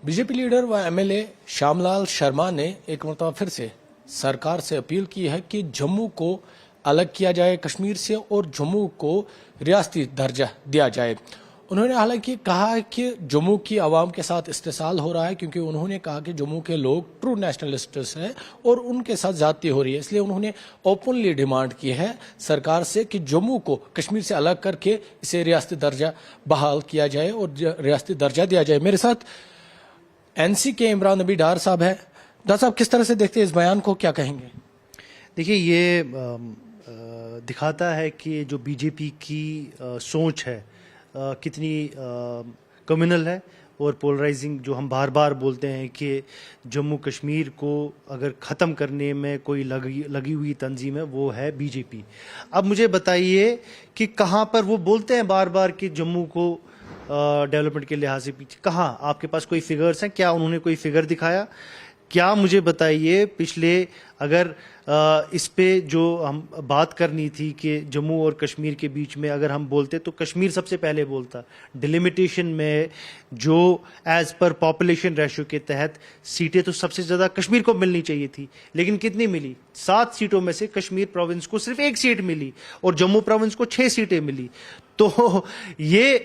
B J P leader و M L A شام لال شرما نے ایک مرتبہ پھر سے سرکار سے اپیل کی ہے کہ جموں کو الگ کیا جائے کشمیر سے اور جموں کو ریاستی درجہ دیا جائے۔ انہوں نے حالانکہ کہا کہ جموں کی عوام کے ساتھ استحصال ہو رہا ہے، کیونکہ انہوں نے کہا کہ جموں کے لوگ ٹرو نیشنلسٹس ہیں اور ان کے ساتھ زیادتی ہو رہی ہے، اس لیے انہوں نے اوپنلی ڈیمانڈ کی ہے سرکار سے کہ جموں کو کشمیر سے الگ کر کے اسے ریاستی درجہ بحال کیا جائے اور ریاستی درجہ دیا جائے۔ میرے ساتھ این سی کے عمران نبی ڈار صاحب ہے۔ ڈار صاحب کس طرح سے دیکھتے ہیں اس بیان کو، کیا کہیں گے؟ دیکھیے، یہ دکھاتا ہے کہ جو بی جے پی کی سوچ ہے کتنی کمیونل ہے اور پولرائزنگ، جو ہم بار بار بولتے ہیں کہ جموں کشمیر کو اگر ختم کرنے میں کوئی لگی ہوئی تنظیم ہے وہ ہے بی جے پی۔ اب مجھے بتائیے کہ کہاں پر وہ بولتے ہیں بار بار کہ جموں کو ڈیولپمنٹ کے لحاظ سے پیچھے، کہاں آپ کے پاس کوئی فگرز ہیں؟ کیا انہوں نے کوئی فگر دکھایا؟ کیا مجھے بتائیے پچھلے، اگر اس پہ جو ہم بات کرنی تھی کہ جموں اور کشمیر کے بیچ میں اگر ہم بولتے تو کشمیر سب سے پہلے بولتا۔ ڈیلیمیٹیشن میں جو ایز پر پاپولیشن ریشو کے تحت سیٹیں تو سب سے زیادہ کشمیر کو ملنی چاہیے تھی، لیکن کتنی ملی؟ 7 سیٹوں میں سے کشمیر پروونس کو صرف 1 سیٹ ملی اور جموں پروونس کو 6 سیٹیں ملی۔ تو یہ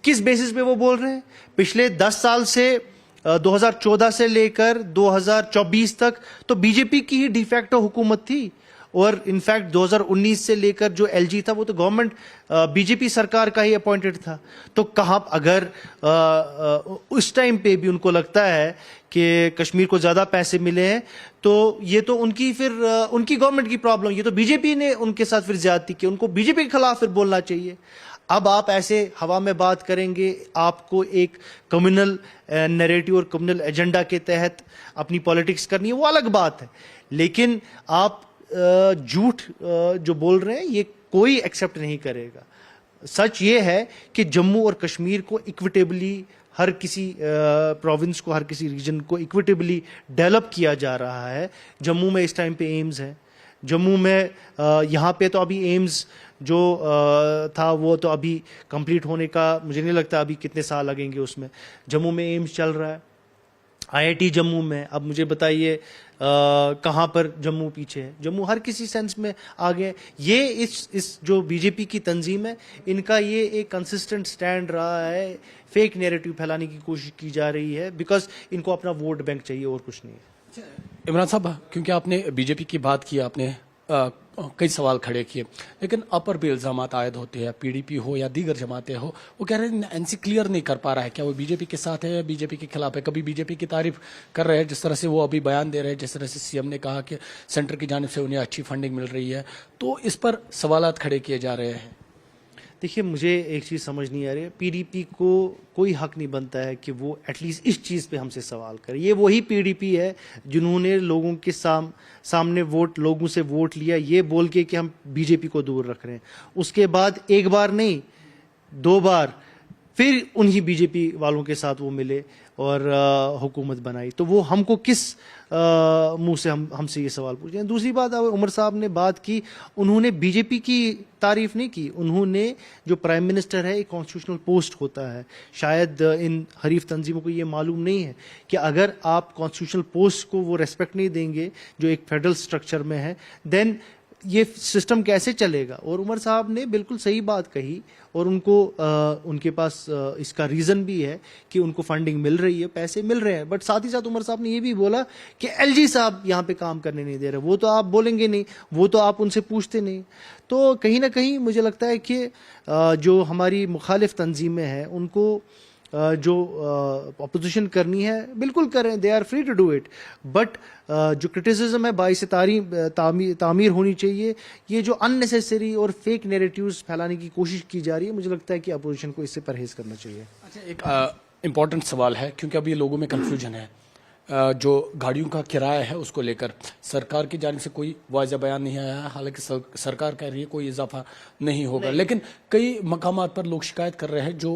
کس بیسس پہ وہ بول رہے ہیں؟ پچھلے 10 سال سے 2014 سے لے کر 2024 تک تو بی جے پی کی ہی ڈی فیکٹو حکومت تھی، اور انفیکٹ 2019 سے لے کر جو ایل جی تھا وہ تو گورنمنٹ بی جے پی سرکار کا ہی اپوائنٹڈ تھا۔ تو کہاں اگر اس ٹائم پہ بھی ان کو لگتا ہے کہ کشمیر کو زیادہ پیسے ملے ہیں تو یہ تو ان کی پھر ان کی گورنمنٹ کی پرابلم، یہ تو بی جے پی نے ان کے ساتھ پھر زیادتی کی، ان کو بی جے پی کے خلاف پھر بولنا چاہیے۔ اب آپ ایسے ہوا میں بات کریں گے، آپ کو ایک کمیونل نیریٹو اور کمیونل ایجنڈا کے تحت اپنی پالیٹکس کرنی ہے، وہ الگ بات ہے، لیکن آپ جھوٹ جو بول رہے ہیں یہ کوئی ایکسیپٹ نہیں کرے گا۔ سچ یہ ہے کہ جموں اور کشمیر کو ایکویٹیبلی، ہر کسی پروونس کو، ہر کسی ریجن کو ایکویٹیبلی ڈیولپ کیا جا رہا ہے۔ جموں میں اس ٹائم پہ ایمز ہے، جموں میں یہاں پہ تو ابھی ایمز جو تھا وہ تو ابھی کمپلیٹ ہونے کا مجھے نہیں لگتا ابھی کتنے سال لگیں گے۔ اس میں جموں میں ایمز چل رہا ہے، آئی آئی ٹی جموں میں۔ اب مجھے بتائیے کہاں پر جموں پیچھے ہے؟ جموں ہر کسی سینس میں آگے۔ یہ اس جو بی جے پی کی تنظیم ہے، ان کا یہ ایک کنسسٹنٹ سٹینڈ رہا ہے، فیک نیریٹو پھیلانے کی کوشش کی جا رہی ہے بیکاز ان کو اپنا ووٹ بینک چاہیے اور کچھ نہیں ہے۔ عمران صاحب، کیونکہ آپ نے بی جے پی کی بات کی، آپ نے کئی سوال کھڑے کیے، لیکن اپر بھی الزامات عائد ہوتے ہیں، پی ڈی پی ہو یا دیگر جماعتیں ہو، وہ کہہ رہے ہیں این سی کلیئر نہیں کر پا رہا ہے کیا وہ بی جے پی کے ساتھ ہے یا بی جے پی کے خلاف ہے۔ کبھی بی جے پی کی تعریف کر رہے ہیں جس طرح سے وہ ابھی بیان دے رہے ہیں، جس طرح سے سی ایم نے کہا کہ سینٹر کی جانب سے انہیں اچھی فنڈنگ مل رہی ہے، تو اس پر سوالات کھڑے کیے جا رہے ہیں۔ دیکھیے، مجھے ایک چیز سمجھ نہیں آ رہی ہے، پی ڈی پی کو کوئی حق نہیں بنتا ہے کہ وہ ایٹ لیسٹ اس چیز پہ ہم سے سوال کرے۔ یہ وہی پی ڈی پی ہے جنہوں نے لوگوں کے سامنے لوگوں سے ووٹ لیا یہ بول کے کہ ہم بی جے پی کو دور رکھ رہے ہیں، اس کے بعد ایک بار نہیں 2 بار پھر انہی بی جے پی والوں کے ساتھ وہ ملے اور حکومت بنائی۔ تو وہ ہم کو کس منہ سے ہم سے یہ سوال پوچھیں؟ دوسری بات، عمر صاحب نے بات کی، انہوں نے بی جے پی کی تعریف نہیں کی، انہوں نے جو پرائم منسٹر ہے ایک کانسٹیٹیوشنل پوسٹ ہوتا ہے، شاید ان حریف تنظیموں کو یہ معلوم نہیں ہے کہ اگر آپ کانسٹیٹیوشنل پوسٹ کو وہ ریسپیکٹ نہیں دیں گے جو ایک فیڈرل سٹرکچر میں ہے، دین یہ سسٹم کیسے چلے گا؟ اور عمر صاحب نے بالکل صحیح بات کہی، اور ان کو ان کے پاس اس کا ریزن بھی ہے کہ ان کو فنڈنگ مل رہی ہے، پیسے مل رہے ہیں، بٹ ساتھ ہی ساتھ عمر صاحب نے یہ بھی بولا کہ ایل جی صاحب یہاں پہ کام کرنے نہیں دے رہے۔ وہ تو آپ بولیں گے نہیں، وہ تو آپ ان سے پوچھتے نہیں۔ تو کہیں نہ کہیں مجھے لگتا ہے کہ جو ہماری مخالف تنظیمیں ہیں ان کو جو اپوزیشن کرنی ہے بالکل کریں، they are free to do it, but جو کرٹیسزم ہے باعث تعمیر ہونی چاہیے۔ یہ جو ان نیسیسری اور فیک نیریٹیوز پھیلانے کی کوشش کی جا رہی ہے، مجھے لگتا ہے کہ اپوزیشن کو اس سے پرہیز کرنا چاہیے۔ اچھا، ایک امپورٹنٹ سوال ہے کیونکہ ابھی لوگوں میں کنفیوژن ہے، جو گاڑیوں کا کرایہ ہے اس کو لے کر سرکار کی جانب سے کوئی واضح بیان نہیں آیا ہے، حالانکہ سرکار کہہ رہی ہے کوئی اضافہ نہیں ہوگا، لیکن کئی مقامات پر لوگ شکایت کر رہے ہیں جو